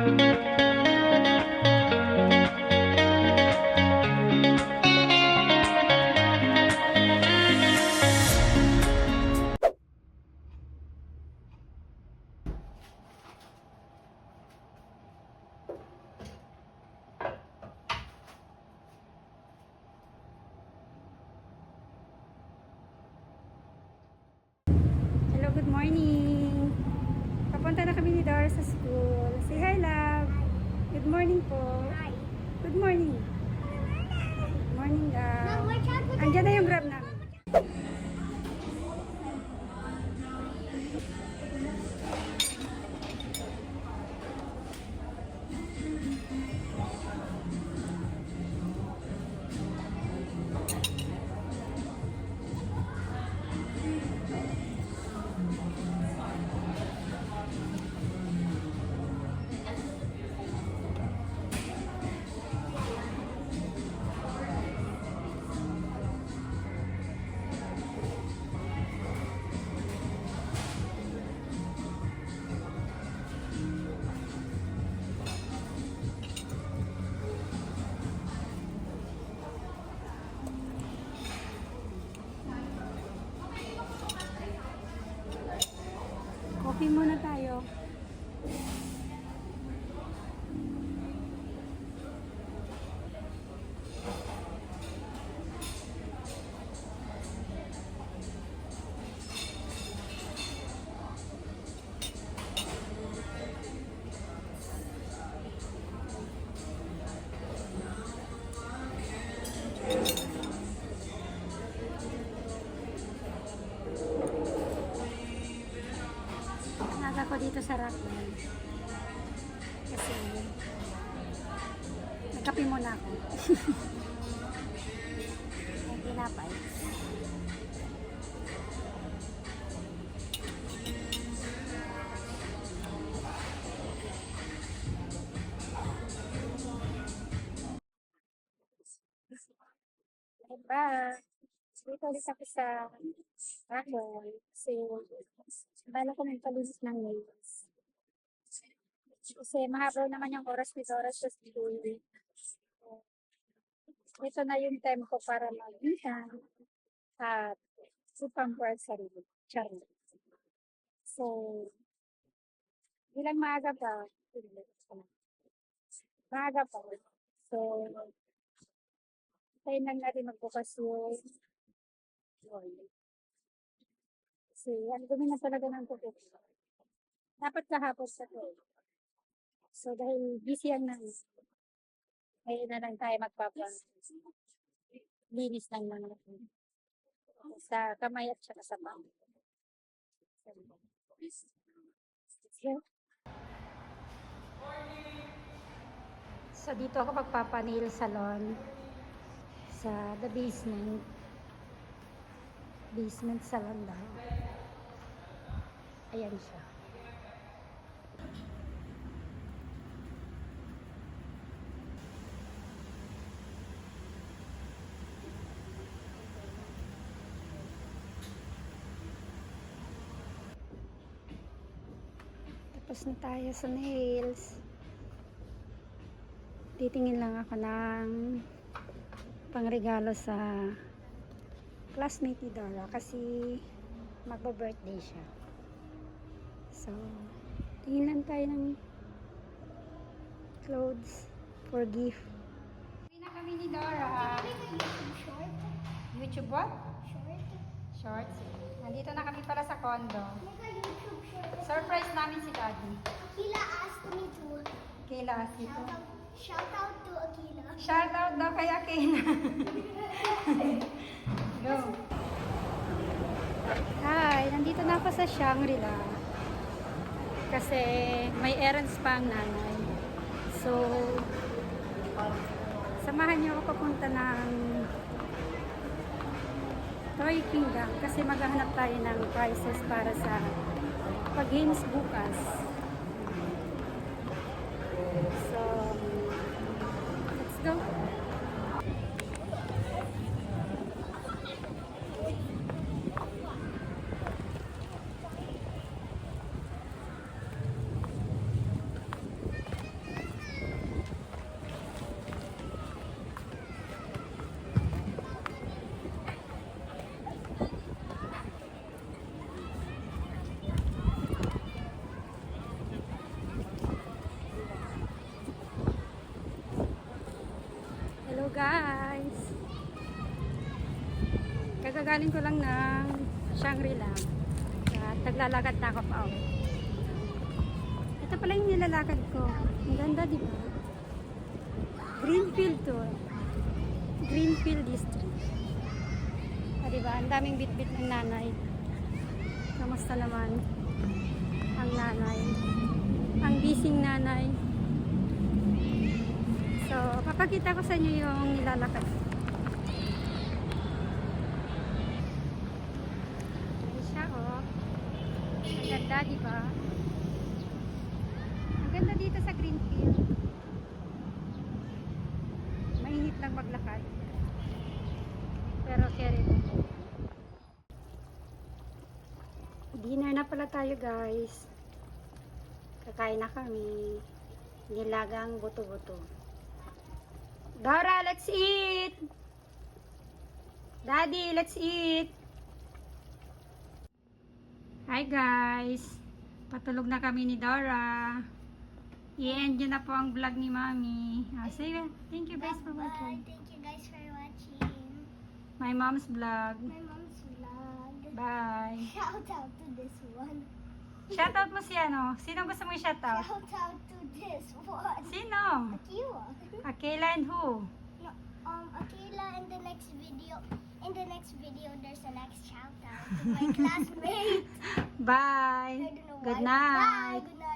Hello, good morning. Papunta na kami ni Dora sa school. Say hi, love. Good morning po. Hi. Good morning. Good morning, love. Mom, watch out for the... Andiyan na yung grab namin. Coffee muna tayo. Naga ko dito sa Rockland. Kasi nagkape muna ako. May tinapay. Diba? Dito ulit ako sa Rockland. Kasi bala ko magpalinis ng nails. Kasi mahabol naman yung oras ni Dora sa school. So, ito na yung time ko para mag-ihan at upang po ang sarili. Charot. So, bilang maaga pa, maaga pa. So, tayo lang natin magbukas yung kasi ang dumi na talaga ng tubig. Dapat kahapon sa to. So, dahil busy ang nang ngayon na lang tayo linis ng mga sa kamay at saka sa pang. So, dito ako magpapa-nail salon sa the basement. Basement salon daw. Ayan siya. Tapos na tayo sa nails. Titingin lang ako ng pangregalo sa classmate ni Dora kasi magba-birthday siya. So, tingin lang tayo ng clothes for gift. Uwi na kami ni Dora. Short? YouTube what? Short? Shorts. Nandito na kami para sa condo. YouTube short. Surprise namin si Daddy. Akila asked me to. Kayla Asito. Shout out to Akila. Shout out daw kay Akina. Go. Hi, nandito na ako sa Shangri-La. Kasi may errands pa ang nanay. So, samahan niyo ako papunta ng Toy Kingdom kasi maghahanap tayo ng prices para sa pag-games bukas. So, let's go. Kakagaling ko lang ng Shangri-La. At naglalakad na ako pa uwi. Ito pala yung nilalakad ko. Ang ganda, di ba? Greenfield to. Greenfield District. Ah, di ba? Ang daming bit-bit ng nanay. Kamusta naman ang nanay? Ang bising nanay. So, papakita ko sa inyo yung nilalakad. Ayan siya, oh. Ang ganda, di ba? Ang ganda dito sa Greenfield. Mainit lang maglakad. Pero carry mo. Dinner na pala tayo, guys. Kakain na kami. Nilagang buto-buto. Dora, let's eat! Daddy, let's eat! Hi, guys! Patulog na kami ni Dora. I-end nyo na po ang vlog ni Mami. Say thank you guys for Bye. watching. Thank you guys for watching My mom's vlog. my mom's vlog. Bye! Shout out to this one. Shoutout mo si ano? Sino gusto mo i-shoutout? Shout out to this one. Sino? Akila. Akela and who? No, Akila in the next video there's a next shout out to my classmate. Bye! I don't know Good why. night! Bye. Good night.